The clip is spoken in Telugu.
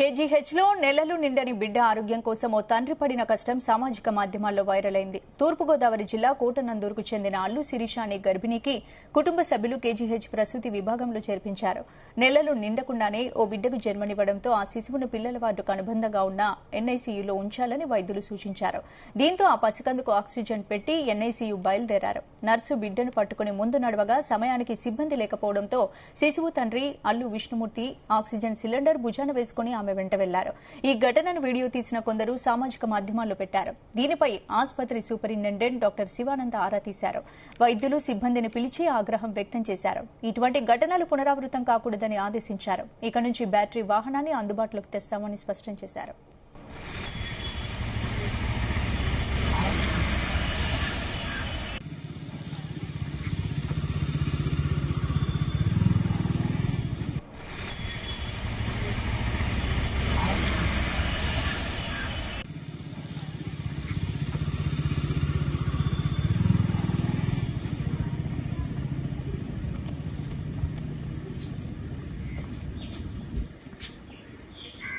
కేజీహెచ్లో నెలలు నిండని బిడ్డ ఆరోగ్యం కోసం ఓ తండ్రి పడిన కష్టం సామాజిక మాధ్యమాల్లో వైరల్ అయింది. తూర్పుగోదావరి జిల్లా కోటనందూరుకు చెందిన అల్లు శిరీష అనే గర్భిణికి కుటుంబ సభ్యులు కేజీహెచ్ ప్రసూతి విభాగంలో చేర్పించారు. నెలలు నిండకుండానే ఓ బిడ్డకు జన్మనివ్వడంతో ఆ శిశువును పిల్లల వార్డుకు అనుబంధంగా ఉన్న ఎన్ఐసీయూలో ఉంచాలని వైద్యులు సూచించారు. దీంతో ఆ పసికందుకు ఆక్సిజన్ పెట్టి ఎన్ఐసీయూ బయలుదేరారు. నర్సు బిడ్డను పట్టుకుని ముందు నడవగా సమయానికి సిబ్బంది లేకపోవడంతో శిశువు తండ్రి అల్లు విష్ణుమూర్తి ఆక్సిజన్ సిలిండర్ భుజాన వేసుకుని ఆమె వెంట వెళ్లారు. ఈ ఘటనను వీడియో తీసిన కొందరు సామాజిక మాధ్యమాల్లో పెట్టారు. దీనిపై ఆసుపత్రి సూపరింటెండెంట్ డాక్టర్ శివానంద ఆరా తీశారు. వైద్యులు సిబ్బందిని పిలిచి ఆగ్రహం వ్యక్తం చేశారు. ఇటువంటి ఘటనలు పునరావృతం కాకూడదని ఆదేశించారు. ఇక నుంచి బ్యాటరీ వాహనాన్ని అందుబాటులోకి తెస్తామని స్పష్టం చేశారు.